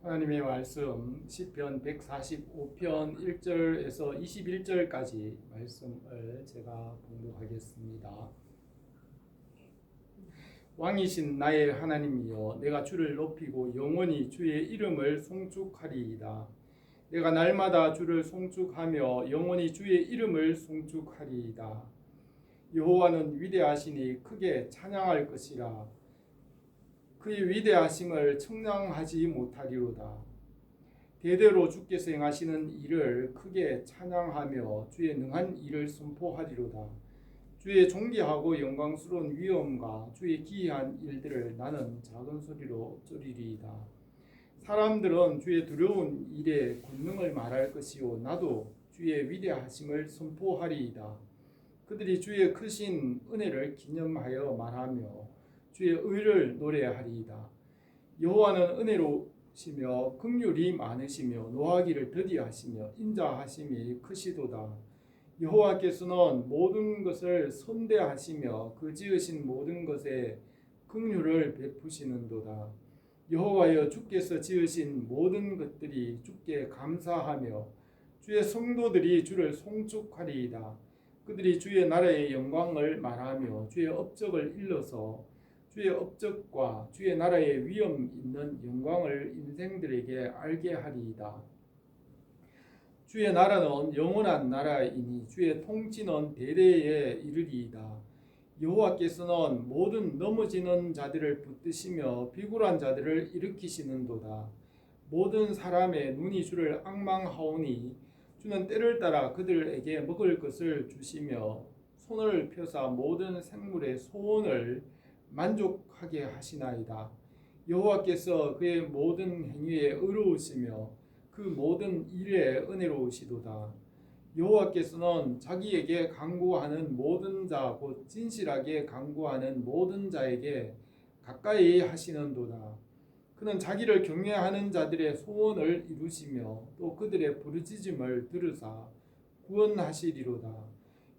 하나님의 말씀 시편 145편 1절에서 21절까지 말씀을 제가 봉독하겠습니다. 왕이신 나의 하나님이여, 내가 주를 높이고 영원히 주의 이름을 송축하리이다. 내가 날마다 주를 송축하며 영원히 주의 이름을 송축하리이다. 여호와는 위대하시니 크게 찬양할 것이라. 그의 위대하심을 청량하지 못하리로다. 대대로 주께서 행하시는 일을 크게 찬양하며 주의 능한 일을 선포하리로다. 주의 존귀하고 영광스러운 위엄과 주의 기이한 일들을 나는 작은 소리로 쩌리리이다. 사람들은 주의 두려운 일의 권능을 말할 것이요, 나도 주의 위대하심을 선포하리이다. 그들이 주의 크신 은혜를 기념하여 말하며 주의 의를 노래하리이다. 여호와는 은혜로우시며 긍휼이 많으시며 노하기를 더디하시며 인자하심이 크시도다. 여호와께서는 모든 것을 선대하시며 그 지으신 모든 것에 긍휼을 베푸시는도다. 여호와여, 주께서 지으신 모든 것들이 주께 감사하며 주의 성도들이 주를 송축하리이다. 그들이 주의 나라의 영광을 말하며 주의 업적을 일러서 주의 업적과 주의 나라의 위엄 있는 영광을 인생들에게 알게 하리이다. 주의 나라는 영원한 나라이니 주의 통치는 대대에 이르리이다. 여호와께서는 모든 넘어지는 자들을 붙드시며 비굴한 자들을 일으키시는도다. 모든 사람의 눈이 주를 앙망하오니 주는 때를 따라 그들에게 먹을 것을 주시며 손을 펴사 모든 생물의 소원을 만족하게 하시나이다. 여호와께서 그의 모든 행위에 의로우시며 그 모든 일에 은혜로우시도다. 여호와께서는 자기에게 간구하는 모든 자 곧 진실하게 간구하는 모든 자에게 가까이 하시는도다. 그는 자기를 경외하는 자들의 소원을 이루시며 또 그들의 부르짖음을 들으사 구원하시리로다.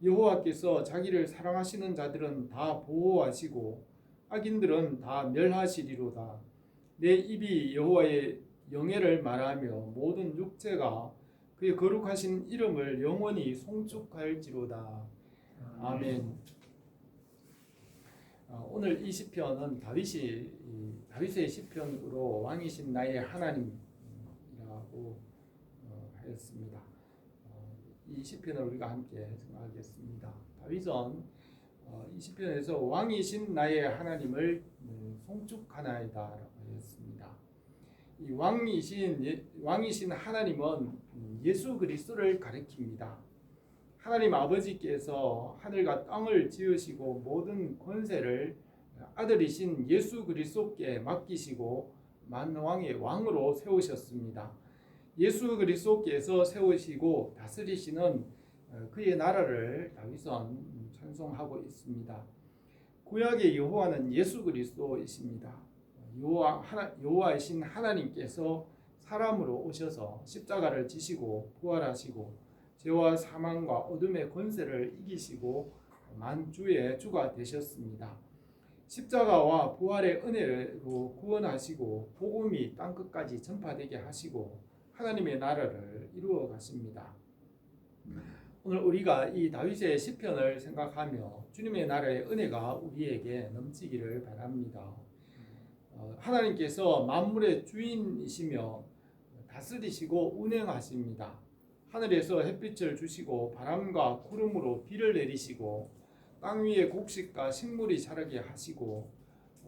여호와께서 자기를 사랑하시는 자들은 다 보호하시고 악인들은 다 멸하시리로다. 내 입이 여호와의 영예를 말하며 모든 육체가 그의 거룩하신 이름을 영원히 송축할지로다. 아멘. 오늘 이 시편은 다윗의 시편으로 왕이신 나의 하나님이라고 하였습니다. 이 시편을 우리가 함께 생각하겠습니다. 다윗은 이 시편에서 왕이신 나의 하나님을 송축하나이다라고 하였습니다. 이 왕이신 하나님은 예수 그리스도를 가리킵니다. 하나님 아버지께서 하늘과 땅을 지으시고 모든 권세를 아들이신 예수 그리스도께 맡기시고 만왕의 왕으로 세우셨습니다. 예수 그리스도께서 세우시고 다스리시는 그의 나라를 다윗은 찬송하고 있습니다. 구약의 여호와는 예수 그리스도이십니다. 여호와이신 하나님께서 사람으로 오셔서 십자가를 지시고 부활하시고 죄와 사망과 어둠의 권세를 이기시고 만주의 주가 되셨습니다. 십자가와 부활의 은혜로 구원하시고 복음이 땅끝까지 전파되게 하시고 하나님의 나라를 이루어 가십니다. 오늘 우리가 이 다윗의 시편을 생각하며 주님의 나라의 은혜가 우리에게 넘치기를 바랍니다. 하나님께서 만물의 주인이시며 다스리시고 운행하십니다. 하늘에서 햇빛을 주시고 바람과 구름으로 비를 내리시고 땅 위에 곡식과 식물이 자라게 하시고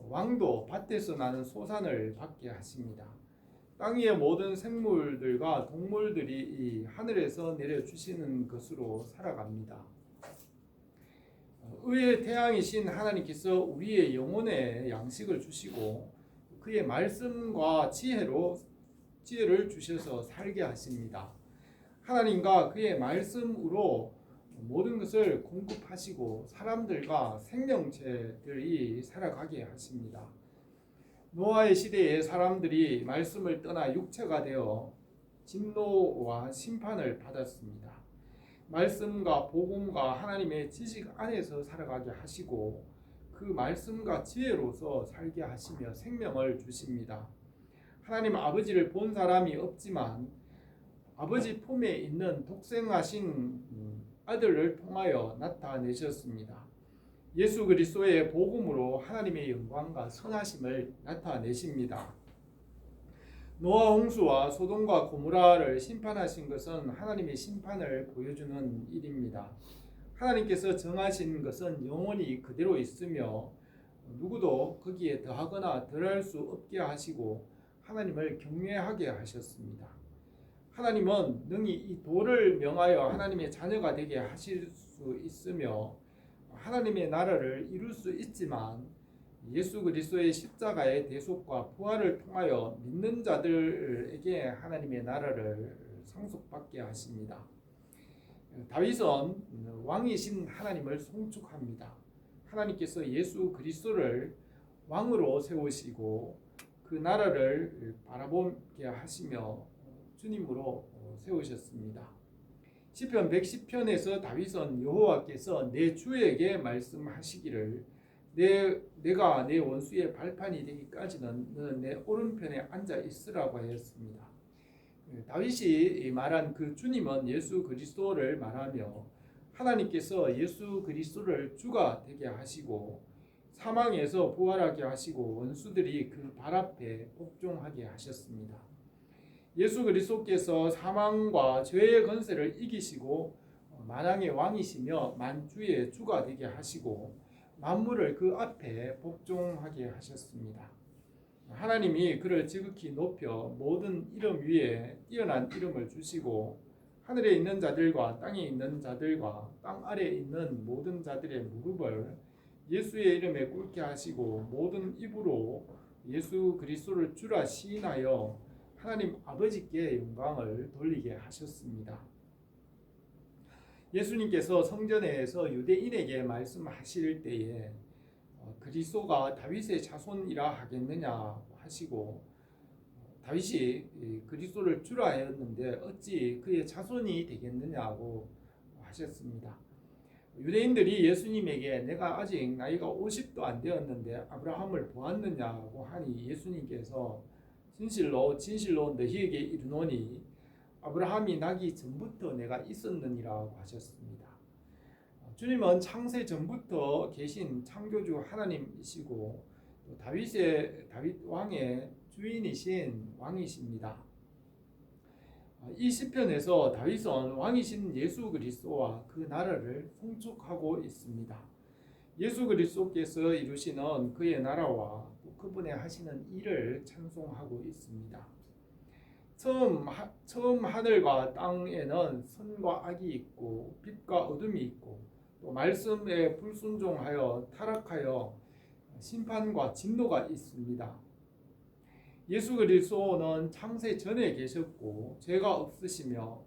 왕도 밭에서 나는 소산을 받게 하십니다. 땅 위의 모든 생물들과 동물들이 이 하늘에서 내려주시는 것으로 살아갑니다. 의의 태양이신 하나님께서 우리의 영혼에 양식을 주시고 그의 말씀과 지혜를 주셔서 살게 하십니다. 하나님과 그의 말씀으로 모든 것을 공급하시고 사람들과 생명체들이 살아가게 하십니다. 노아의 시대에 사람들이 말씀을 떠나 육체가 되어 진노와 심판을 받았습니다. 말씀과 복음과 하나님의 지식 안에서 살아가게 하시고 그 말씀과 지혜로서 살게 하시며 생명을 주십니다. 하나님 아버지를 본 사람이 없지만 아버지 품에 있는 독생하신 아들을 통하여 나타내셨습니다. 예수 그리스도의 복음으로 하나님의 영광과 선하심을 나타내십니다. 노아 홍수와 소돔과 고모라를 심판하신 것은 하나님의 심판을 보여주는 일입니다. 하나님께서 정하신 것은 영원히 그대로 있으며 누구도 거기에 더하거나 덜할 수 없게 하시고 하나님을 경외하게 하셨습니다. 하나님은 능히 이 돌을 명하여 하나님의 자녀가 되게 하실 수 있으며 하나님의 나라를 이룰 수 있지만 예수 그리스도의 십자가의 대속과 부활을 통하여 믿는 자들에게 하나님의 나라를 상속받게 하십니다. 다윗은 왕이신 하나님을 송축합니다. 하나님께서 예수 그리스도를 왕으로 세우시고 그 나라를 바라보게 하시며 주님으로 세우셨습니다. 시편 110편에서 다윗은 여호와께서 내 주에게 말씀하시기를 내가 내 원수의 발판이 되기까지는 너는 내 오른편에 앉아 있으라고 하였습니다. 다윗이 말한 그 주님은 예수 그리스도를 말하며 하나님께서 예수 그리스도를 주가 되게 하시고 사망에서 부활하게 하시고 원수들이 그 발 앞에 복종하게 하셨습니다. 예수 그리스도께서 사망과 죄의 권세를 이기시고 만왕의 왕이시며 만주의 주가 되게 하시고 만물을 그 앞에 복종하게 하셨습니다. 하나님이 그를 지극히 높여 모든 이름 위에 뛰어난 이름을 주시고 하늘에 있는 자들과 땅에 있는 자들과 땅 아래에 있는 모든 자들의 무릎을 예수의 이름에 꿇게 하시고 모든 입으로 예수 그리스도를 주라 시인하여 하나님 아버지께 영광을 돌리게 하셨습니다. 예수님께서 성전에서 유대인에게 말씀하실 때에 그리스도가 다윗의 자손이라 하겠느냐 하시고 다윗이 그리스도를 주라 하였는데 어찌 그의 자손이 되겠느냐고 하셨습니다. 유대인들이 예수님에게 내가 아직 나이가 50도 안 되었는데 아브라함을 보았느냐고 하니 예수님께서 진실로 너희에게 이르노니 아브라함이 나기 전부터 내가 있었느니라고 하셨습니다. 주님은 창세 전부터 계신 창조주 하나님이시고 다윗 왕의 주인이신 왕이십니다. 이 시편에서 다윗은 왕이신 예수 그리스도와 그 나라를 송축하고 있습니다. 예수 그리스도께서 이루시는 그의 나라와 그분의 하시는 일을 찬송하고 있습니다. 처음 하늘과 땅에는 선과 악이 있고 빛과 어둠이 있고 또 말씀에 불순종하여 타락하여 심판과 진노가 있습니다. 예수 그리스도는 창세 전에 계셨고 죄가 없으시며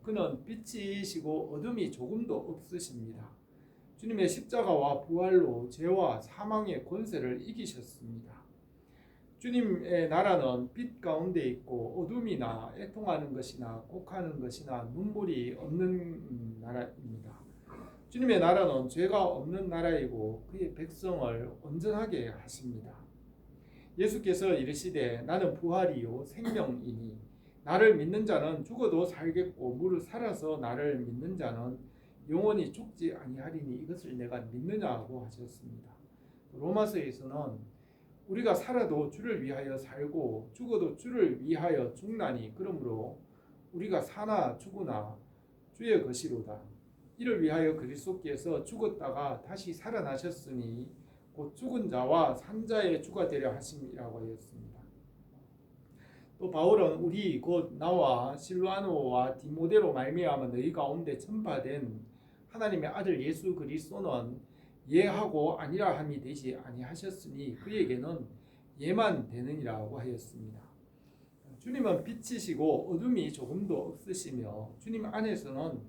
그는 빛이시고 어둠이 조금도 없으십니다. 주님의 십자가와 부활로 죄와 사망의 권세를 이기셨습니다. 주님의 나라는 빛 가운데 있고 어둠이나 애통하는 것이나 곡하는 것이나 눈물이 없는 나라입니다. 주님의 나라는 죄가 없는 나라이고 그의 백성을 온전하게 하십니다. 예수께서 이르시되 나는 부활이요 생명이니 나를 믿는 자는 죽어도 살겠고 무릇 살아서 나를 믿는 자는 영원히 죽지 아니하리니 이것을 내가 믿느냐고 하셨습니다. 로마서에서는 우리가 살아도 주를 위하여 살고 죽어도 주를 위하여 죽나니 그러므로 우리가 사나 죽으나 주의 것이로다. 이를 위하여 그리스도께서 죽었다가 다시 살아나셨으니 곧 죽은 자와 산 자의 주가 되려 하심이라고 하였습니다. 또 바울은 우리 곧 나와 실와노와 디모데로 말미암아 너희 가운데 전파된 하나님의 아들 예수 그리스도는 예하고 아니라 함이 되지 아니하셨으니 그에게는 예만 되느니라고 하였습니다. 주님은 빛이시고 어둠이 조금도 없으시며 주님 안에서는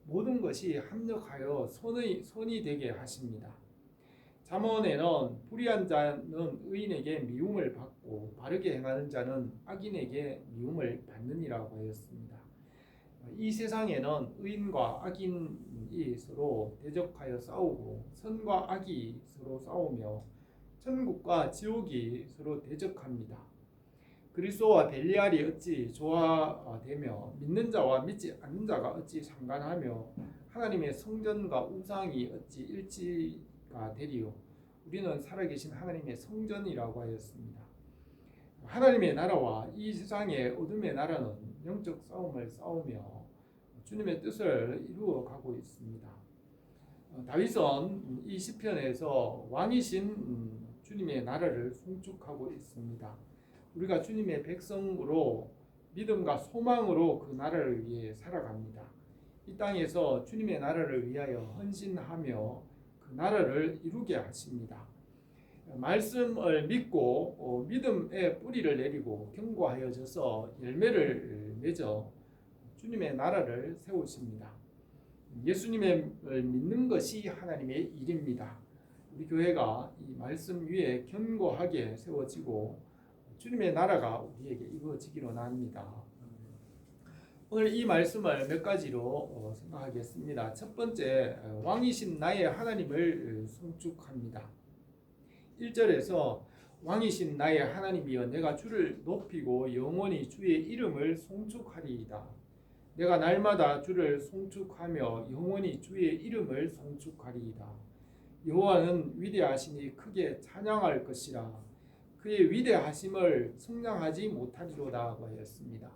모든 것이 합력하여 선이 되게 하십니다. 잠언에는 불의한 자는 의인에게 미움을 받고 바르게 행하는 자는 악인에게 미움을 받느니라고 하였습니다. 이 세상에는 의인과 악인이 서로 대적하여 싸우고 선과 악이 서로 싸우며 천국과 지옥이 서로 대적합니다. 그리스도와 벨리알이 어찌 조화되며 믿는 자와 믿지 않는 자가 어찌 상관하며 하나님의 성전과 우상이 어찌 일치가 되리요. 우리는 살아계신 하나님의 성전이라고 하였습니다. 하나님의 나라와 이 세상의 어둠의 나라는 영적 싸움을 싸우며 주님의 뜻을 이루어 가고 있습니다. 다윗은 이 시편에서 왕이신 주님의 나라를 송축하고 있습니다. 우리가 주님의 백성으로 믿음과 소망으로 그 나라를 위해 살아갑니다. 이 땅에서 주님의 나라를 위하여 헌신하며 그 나라를 이루게 하십니다. 말씀을 믿고 믿음의 뿌리를 내리고 견고하여져서 열매를 맺어 주님의 나라를 세우십니다. 예수님을 믿는 것이 하나님의 일입니다. 우리 교회가 이 말씀 위에 견고하게 세워지고 주님의 나라가 우리에게 이루어지기로 합니다. 오늘 이 말씀을 몇 가지로 생각하겠습니다. 첫 번째, 왕이신 나의 하나님을 송축합니다. 1절에서 왕이신 나의 하나님이여 내가 주를 높이고 영원히 주의 이름을 송축하리이다. 내가 날마다 주를 송축하며 영원히 주의 이름을 송축하리이다. 여호와는 위대하시니 크게 찬양할 것이라. 그의 위대하심을 측량하지 못하리로다 하였습니다.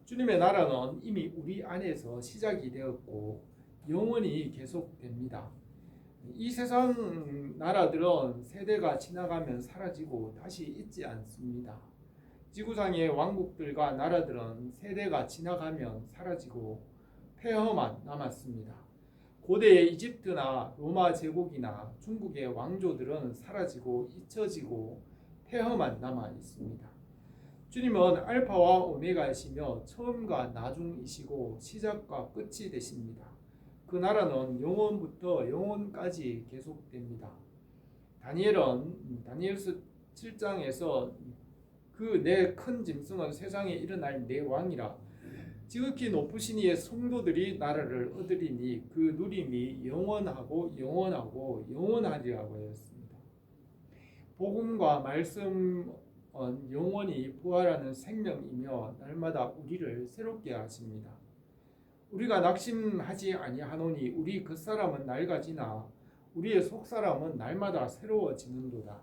주님의 나라는 이미 우리 안에서 시작이 되었고 영원히 계속됩니다. 이 세상 나라들은 세대가 지나가면 사라지고 다시 있지 않습니다. 지구상의 왕국들과 나라들은 세대가 지나가면 사라지고 폐허만 남았습니다. 고대의 이집트나 로마 제국이나 중국의 왕조들은 사라지고 잊혀지고 폐허만 남아 있습니다. 주님은 알파와 오메가이시며 처음과 나중이시고 시작과 끝이 되십니다. 그 나라는 영원부터 영원까지 계속됩니다. 다니엘은 다니엘서 7장에서 그 내 큰 짐승은 세상에 일어날 내 왕이라 지극히 높으신 이의 성도들이 나라를 얻으리니 그 누림이 영원하고 영원하고 영원하리라고 하였습니다. 복음과 말씀은 영원히 부활하는 생명이며 날마다 우리를 새롭게 하십니다. 우리가 낙심하지 아니하노니 우리 겉사람은 낡아지나 우리의 속사람은 날마다 새로워지는도다.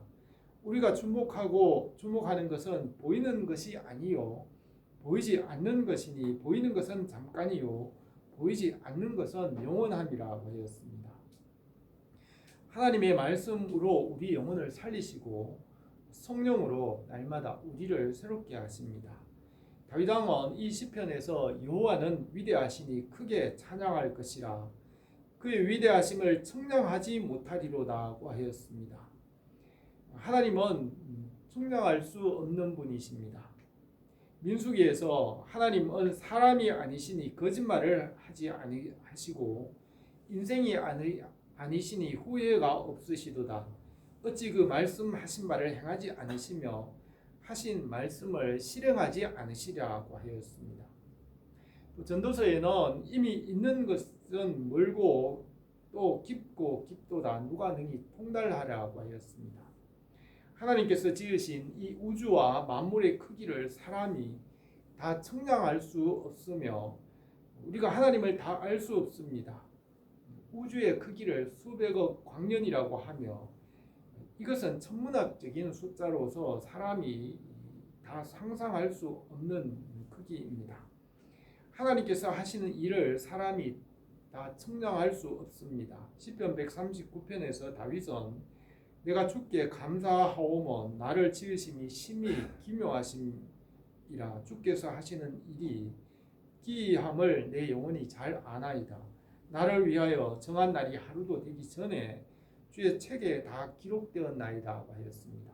우리가 주목하는 것은 보이는 것이 아니요 보이지 않는 것이니 보이는 것은 잠깐이요 보이지 않는 것은 영원함이라 하였습니다. 하나님의 말씀으로 우리 영혼을 살리시고 성령으로 날마다 우리를 새롭게 하십니다. 다윗 왕은 이 시편에서 여호와는 위대하시니 크게 찬양할 것이라 그의 위대하심을 측량하지 못하리로다고 하였습니다. 하나님은 측량할 수 없는 분이십니다. 민수기에서 하나님은 사람이 아니시니 거짓말을 하지 아니하시고 인생이 아니시니 후회가 없으시도다. 어찌 그 말씀하신 바를 행하지 않으시며 하신 말씀을 실행하지 않으시려고 하였습니다. 또 전도서에는 이미 있는 것은 멀고 또 깊고 깊도다. 누가 능히 통달하라고 하였습니다. 하나님께서 지으신 이 우주와 만물의 크기를 사람이 다 측량할 수 없으며 우리가 하나님을 다 알 수 없습니다. 우주의 크기를 수백억 광년이라고 하며 이것은 천문학적인 숫자로서 사람이 다 상상할 수 없는 크기입니다. 하나님께서 하시는 일을 사람이 다 측량할 수 없습니다. 시편 139편에서 다윗은 내가 주께 감사하오면 나를 지으심이 심히 기묘하심이라. 주께서 하시는 일이 기이함을 내 영혼이 잘 아나이다. 나를 위하여 정한 날이 하루도 되기 전에 주의 책에 다 기록되었나이다 하였습니다.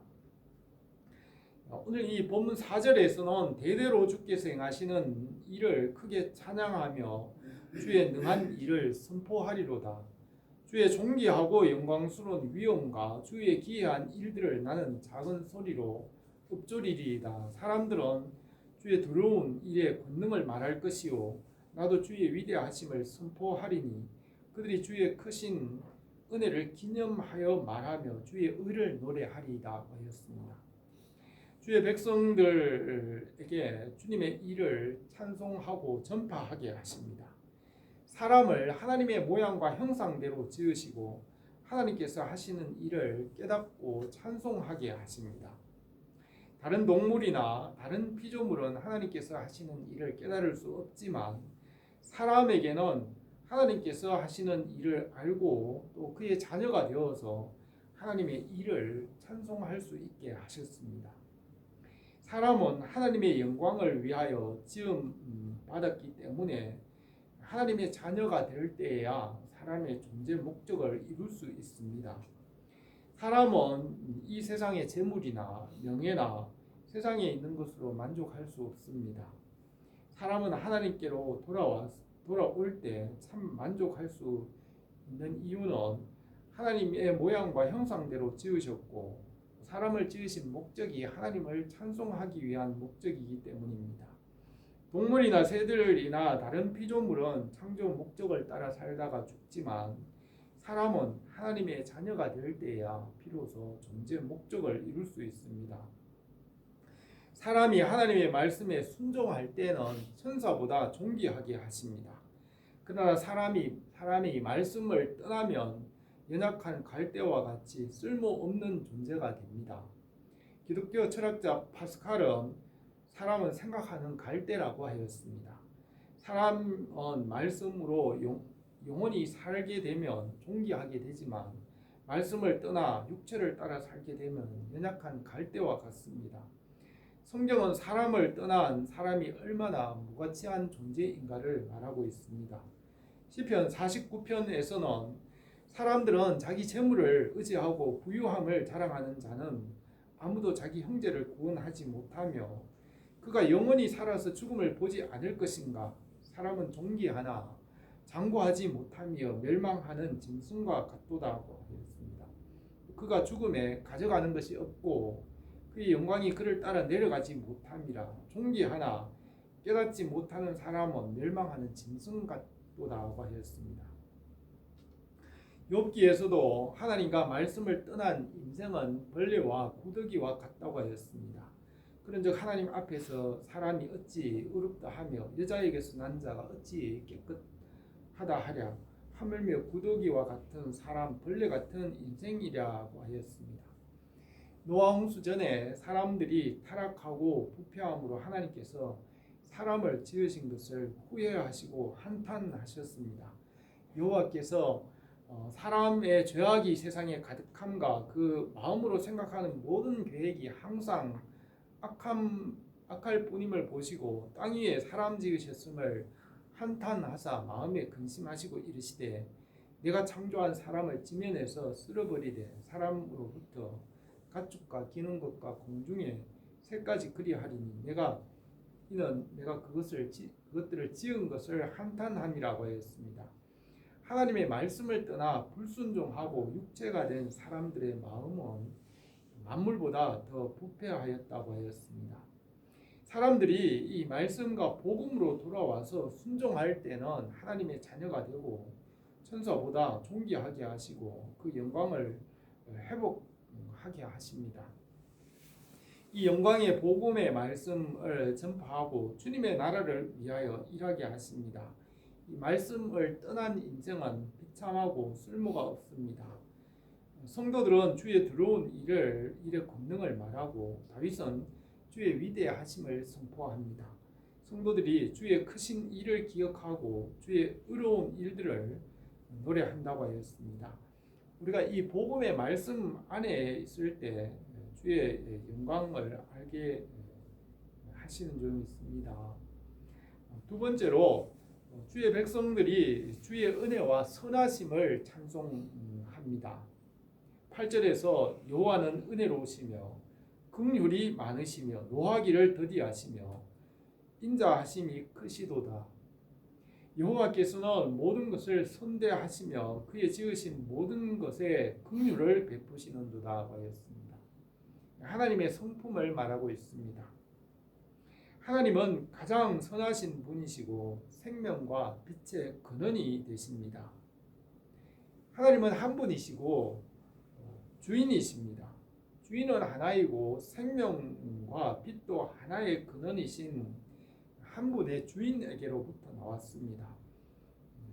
오늘 이 본문 4절에서는 대대로 주께서 행하시는 일을 크게 찬양하며 주의 능한 일을 선포하리로다. 주의 존귀하고 영광스러운 위엄과 주의 기이한 일들을 나는 작은 소리로 읊조리리이다. 사람들은 주의 더러운 일의 권능을 말할 것이요 나도 주의 위대하심을 선포하리니 그들이 주의 크신 은혜를 기념하여 말하며 주의 의를 노래하리이다 하였습니다. 주의 백성들에게 주님의 일을 찬송하고 전파하게 하십니다. 사람을 하나님의 모양과 형상대로 지으시고 하나님께서 하시는 일을 깨닫고 찬송하게 하십니다. 다른 동물이나 다른 피조물은 하나님께서 하시는 일을 깨달을 수 없지만 사람에게는 하나님께서 하시는 일을 알고 또 그의 자녀가 되어서 하나님의 일을 찬송할 수 있게 하셨습니다. 사람은 하나님의 영광을 위하여 지음 받았기 때문에 하나님의 자녀가 될 때에야 사람의 존재 목적을 이룰 수 있습니다. 사람은 이 세상의 재물이나 명예나 세상에 있는 것으로 만족할 수 없습니다. 사람은 하나님께로 돌아올 때 참 만족할 수 있는 이유는 하나님의 모양과 형상대로 지으셨고 사람을 지으신 목적이 하나님을 찬송하기 위한 목적이기 때문입니다. 동물이나 새들이나 다른 피조물은 창조 목적을 따라 살다가 죽지만 사람은 하나님의 자녀가 될 때야 비로소 존재 목적을 이룰 수 있습니다. 사람이 하나님의 말씀에 순종할 때는 천사보다 존귀하게 하십니다. 그러나 사람이 말씀을 떠나면 연약한 갈대와 같이 쓸모없는 존재가 됩니다. 기독교 철학자 파스칼은 사람은 생각하는 갈대라고 하였습니다. 사람은 말씀으로 영원히 살게 되면 존귀하게 되지만 말씀을 떠나 육체를 따라 살게 되면 연약한 갈대와 같습니다. 성경은 사람을 떠난 사람이 얼마나 무가치한 존재인가를 말하고 있습니다. 시편 49편에서는 사람들은 자기 재물을 의지하고 부유함을 자랑하는 자는 아무도 자기 형제를 구원하지 못하며 그가 영원히 살아서 죽음을 보지 않을 것인가. 사람은 존귀하나 장구하지 못하며 멸망하는 짐승과 같도다고 하였습니다. 그가 죽음에 가져가는 것이 없고 그의 영광이 그를 따라 내려가지 못함이라. 존귀하나 깨닫지 못하는 사람은 멸망하는 짐승 같도다고 하였습니다. 욥기에서도 하나님과 말씀을 떠난 인생은 벌레와 구더기와 같다고 하였습니다. 그런즉 하나님 앞에서 사람이 어찌 의롭다 하며 여자에게서 난 자가 어찌 깨끗하다 하랴. 하물며 구더기와 같은 사람 벌레 같은 인생이라고 하였습니다. 노아 홍수 전에 사람들이 타락하고 부패함으로 하나님께서 사람을 지으신 것을 후회하시고 한탄하셨습니다. 여호와께서 사람의 죄악이 세상에 가득함과 그 마음으로 생각하는 모든 계획이 항상 악할 뿐임을 보시고 땅 위에 사람 지으셨음을 한탄하사 마음에 근심하시고 이르시되 내가 창조한 사람을 지면에서 쓸어버리되 사람으로부터 가축과 기는 것과 공중의 새까지 그리하리니 이는 내가 그것들을 지은 것을 한탄함이라고 하였습니다. 하나님의 말씀을 떠나 불순종하고 육체가 된 사람들의 마음은 만물보다 더 부패하였다고 하였습니다. 사람들이 이 말씀과 복음으로 돌아와서 순종할 때는 하나님의 자녀가 되고 천사보다 존귀하게 하시고 그 영광을 회복하게 하십니다. 이 영광의 복음의 말씀을 전파하고 주님의 나라를 위하여 일하게 하십니다. 이 말씀을 떠난 인생은 비참하고 쓸모가 없습니다. 성도들은 주의 들어온 일의 권능을 말하고 다윗은 주의 위대하심을 선포합니다. 성도들이 주의 크신 일을 기억하고 주의 의로운 일들을 노래한다고 하였습니다. 우리가 이 복음의 말씀 안에 있을 때 주의 영광을 알게 하시는 점이 있습니다. 두 번째로 주의 백성들이 주의 은혜와 선하심을 찬송합니다. 8절에서 여호와는 은혜로우시며 긍휼이 많으시며 노하기를 더디하시며 인자하심이 크시도다. 여호와께서는 모든 것을 선대하시며 그의 지으신 모든 것에 긍휼을 베푸시는도다 하였습니다. 하나님의 성품을 말하고 있습니다. 하나님은 가장 선하신 분이시고 생명과 빛의 근원이 되십니다. 하나님은 한 분이시고 주인이십니다. 주인은 하나이고 생명과 빛도 하나의 근원이신 한 분의 주인에게로부터 나왔습니다.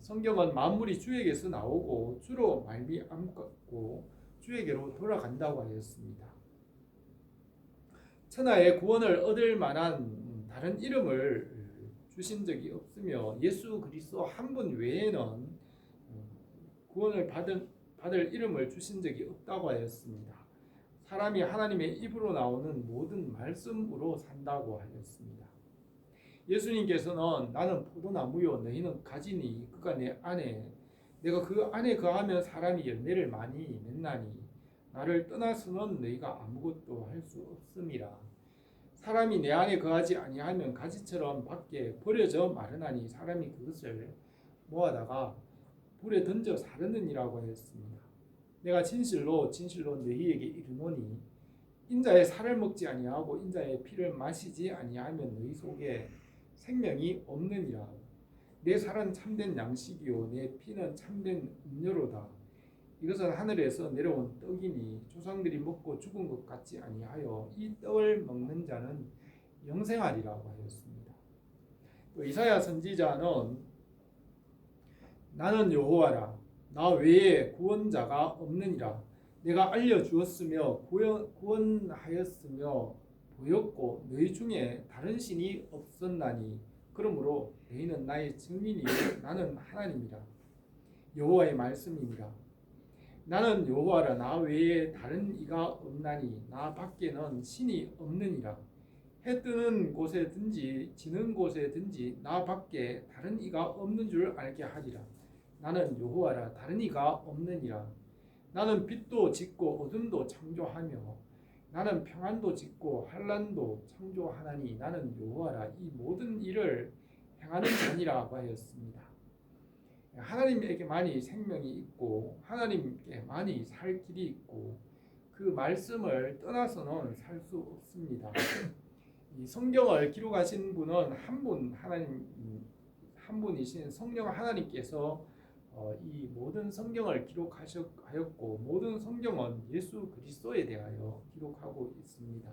성경은 만물이 주에게서 나오고 주로 말미암고 주에게로 돌아간다고 하였습니다. 천하의 구원을 얻을 만한 다른 이름을 주신 적이 없으며 예수 그리스도 한 분 외에는 구원을 받을 이름을 주신 적이 없다고 하였습니다. 사람이 하나님의 입으로 나오는 모든 말씀으로 산다고 하였습니다. 예수님께서는 나는 포도나무요 너희는 가지니 그가 내 안에 내가 그 안에 거하면 사람이 열매를 많이 맺나니 나를 떠나서는 너희가 아무것도 할 수 없음이라. 사람이 내 안에 거하지 아니하면 가지처럼 밖에 버려져 마르나니 사람이 그것을 모아다가 불에 던져 사르느니라고 하였습니다. 내가 진실로 너희에게 이르노니 인자의 살을 먹지 아니하고 인자의 피를 마시지 아니하면 너희 속에 생명이 없느니라. 내 살은 참된 양식이요 내 피는 참된 음료로다. 이것은 하늘에서 내려온 떡이니 조상들이 먹고 죽은 것 같지 아니하여 이 떡을 먹는 자는 영생하리라고 하였습니다. 또 이사야 선지자는 나는 여호와라 나 외에 구원자가 없느니라. 내가 알려주었으며 구원하였으며 보였고 너희 중에 다른 신이 없었나니 그러므로 너희는 나의 증인이요 나는 하나님이라. 여호와의 말씀이니라. 나는 여호와라 나 외에 다른 이가 없나니 나 밖에는 신이 없느니라. 해 뜨는 곳에든지 지는 곳에든지 나 밖에 다른 이가 없는 줄 알게 하리라. 나는 여호와라 다른 이가 없느니라. 나는 빛도 짓고 어둠도 창조하며 나는 평안도 짓고 환난도 창조하나니 나는 여호와라 이 모든 일을 행하는 자니라고 하였습니다. 하나님에게만이 생명이 있고 하나님께만이 살 길이 있고 그 말씀을 떠나서는 살 수 없습니다. 이 성경을 기록하신 분은 한 분이신 성령 하나님께서 이 모든 성경을 기록하였고 모든 성경은 예수 그리스도에 대하여 기록하고 있습니다.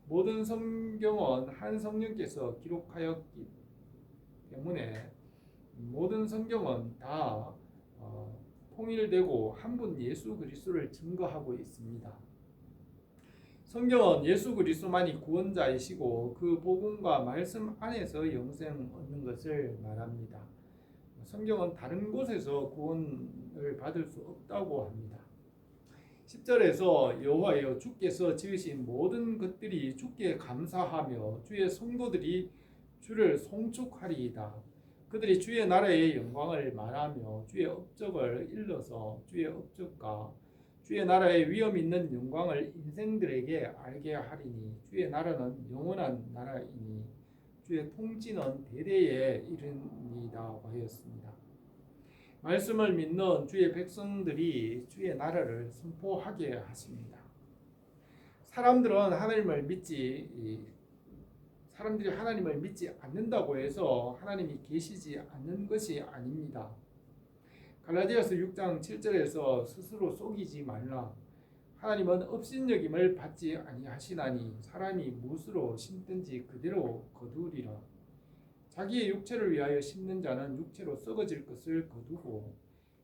모든 성경은 한 성령께서 기록하였기 때문에 모든 성경은 다 통일되고 한 분 예수 그리스도를 증거하고 있습니다. 성경은 예수 그리스도만이 구원자이시고 그 복음과 말씀 안에서 영생 얻는 것을 말합니다. 성경은 다른 곳에서 구원을 받을 수 없다고 합니다. 10절에서 여호와여 주께서 지으신 모든 것들이 주께 감사하며 주의 성도들이 주를 송축하리이다. 그들이 주의 나라의 영광을 말하며 주의 업적을 일러서 주의 업적과 주의 나라의 위엄 있는 영광을 인생들에게 알게 하리니 주의 나라는 영원한 나라이니 주의 통치는 대대에 이르니이다 하였습니다. 말씀을 믿는 주의 백성들이 주의 나라를 선포하게 하십니다. 사람들이 하나님을 믿지 않는다고 해서 하나님이 계시지 않는 것이 아닙니다. 갈라디아서 6장 7절에서 스스로 속이지 말라. 하나님은 업신여김을 받지 아니하시나니 사람이 무엇으로 심든지 그대로 거두리라. 자기의 육체를 위하여 심는 자는 육체로 썩어질 것을 거두고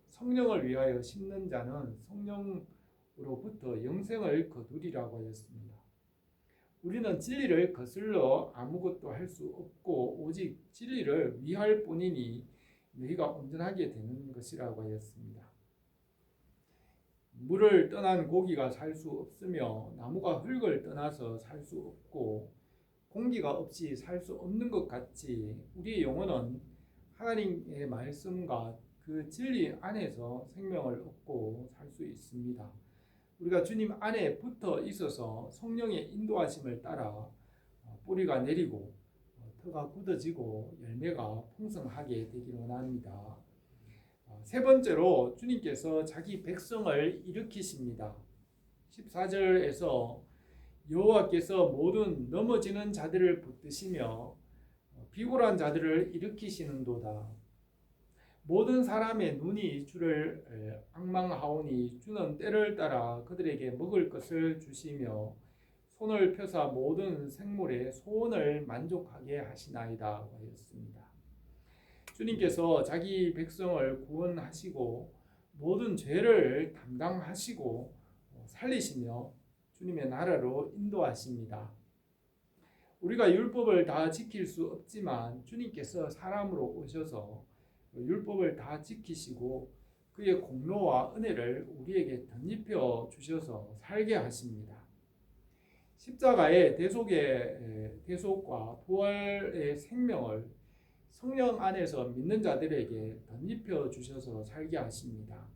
성령을 위하여 심는 자는 성령으로부터 영생을 거두리라고 하였습니다. 우리는 진리를 거슬러 아무것도 할 수 없고 오직 진리를 위할 뿐이니 너희가 온전하게 되는 것이라고 하였습니다. 물을 떠난 고기가 살 수 없으며 나무가 흙을 떠나서 살 수 없고 공기가 없이 살 수 없는 것 같이 우리의 영혼은 하나님의 말씀과 그 진리 안에서 생명을 얻고 살 수 있습니다. 우리가 주님 안에 붙어 있어서 성령의 인도하심을 따라 뿌리가 내리고 터가 굳어지고 열매가 풍성하게 되기를 원합니다. 세 번째로 주님께서 자기 백성을 일으키십니다. 14절에서 여호와께서 모든 넘어지는 자들을 붙드시며 비굴한 자들을 일으키시는도다. 모든 사람의 눈이 주를 앙망하오니 주는 때를 따라 그들에게 먹을 것을 주시며 손을 펴사 모든 생물의 소원을 만족하게 하시나이다 하였습니다. 주님께서 자기 백성을 구원하시고 모든 죄를 담당하시고 살리시며 주님의 나라로 인도하십니다. 우리가 율법을 다 지킬 수 없지만 주님께서 사람으로 오셔서 율법을 다 지키시고 그의 공로와 은혜를 우리에게 덧입혀 주셔서 살게 하십니다. 십자가의 대속과 부활의 생명을 성령 안에서 믿는 자들에게 덧입혀 주셔서 살게 하십니다.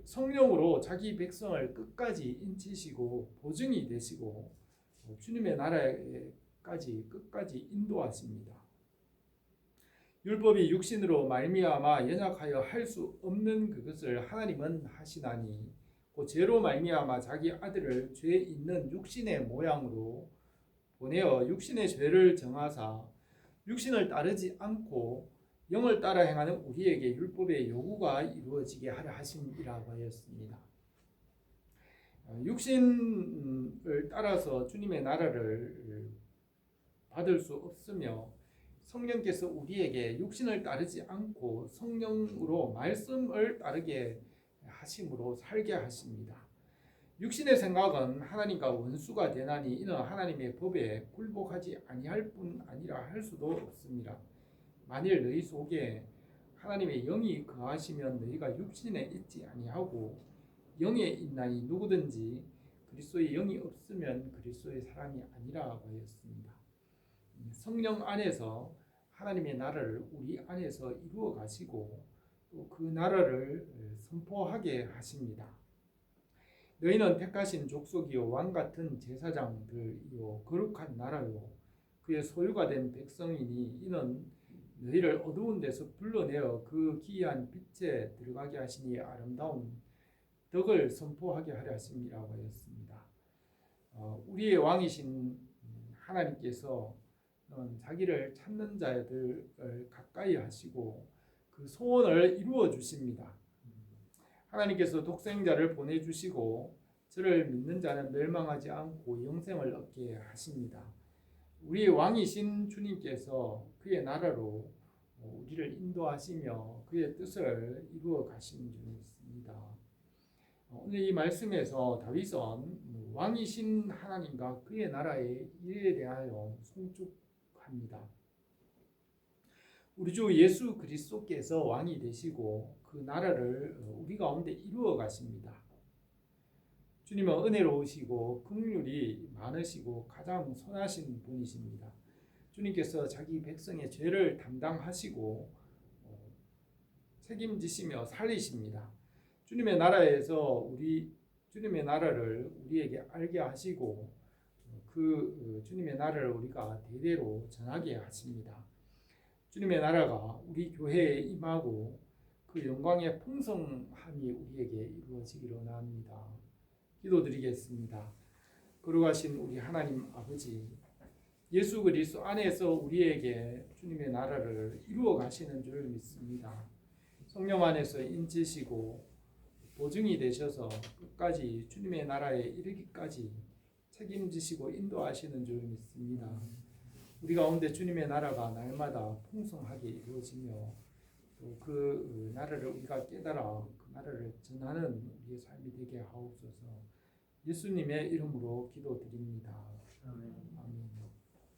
성령으로 자기 백성을 끝까지 인치시고 보증이 되시고 주님의 나라에까지 끝까지 인도하십니다. 율법이 육신으로 말미암아 연약하여 할 수 없는 그것을 하나님은 하시나니 곧 죄로 말미암아 자기 아들을 죄 있는 육신의 모양으로 보내어 육신의 죄를 정하사 육신을 따르지 않고 영을 따라 행하는 우리에게 율법의 요구가 이루어지게 하려 하심이라고 하였습니다. 육신을 따라서 주님의 나라를 받을 수 없으며 성령께서 우리에게 육신을 따르지 않고 성령으로 말씀을 따르게 하심으로 살게 하십니다. 육신의 생각은 하나님과 원수가 되나니 이는 하나님의 법에 굴복하지 아니할 뿐 아니라 할 수도 없습니다. 만일 너희 속에 하나님의 영이 거하시면 너희가 육신에 있지 아니하고 영에 있나니 누구든지 그리스도의 영이 없으면 그리스도의 사람이 아니라고 하였습니다. 성령 안에서 하나님의 나라를 우리 안에서 이루어 가시고 또 그 나라를 선포하게 하십니다. 너희는 택하신 족속이요 왕같은 제사장들이요 거룩한 나라요 그의 소유가 된 백성이니 이는 너희를 어두운 데서 불러내어 그 기이한 빛에 들어가게 하시니 아름다운 덕을 선포하게 하려 하심이라고 하였습니다. 우리의 왕이신 하나님께서 자기를 찾는 자들을 가까이 하시고 그 소원을 이루어 주십니다. 하나님께서 독생자를 보내주시고 저를 믿는 자는 멸망하지 않고 영생을 얻게 하십니다. 우리의 왕이신 주님께서 그의 나라로 우리를 인도하시며 그의 뜻을 이루어 가시는 줄 믿습니다. 오늘 이 말씀에서 다윗은 왕이신 하나님과 그의 나라의 일에 대하여 송축합니다. 우리 주 예수 그리스도께서 왕이 되시고 그 나라를 우리 가운데 이루어 가십니다. 주님은 은혜로우시고 긍휼이 많으시고 가장 선하신 분이십니다. 주님께서 자기 백성의 죄를 담당하시고 책임지시며 살리십니다. 주님의 나라에서 주님의 나라를 우리에게 알게 하시고 그 주님의 나라를 우리가 대대로 전하게 하십니다. 주님의 나라가 우리 교회에 임하고 그 영광의 풍성함이 우리에게 이루어지기를 원합니다. 기도드리겠습니다. 거룩하신 우리 하나님 아버지, 예수 그리스도 안에서 우리에게 주님의 나라를 이루어 가시는 줄 믿습니다. 성령 안에서 인치시고 보증이 되셔서 끝까지 주님의 나라에 이르기까지 책임지시고 인도하시는 줄 믿습니다. 우리 가운데 주님의 나라가 날마다 풍성하게 이루어지며 또 그 나라를 우리가 깨달아 그 나라를 전하는 우리의 삶이 되게 하옵소서. 예수님의 이름으로 기도드립니다. 아멘.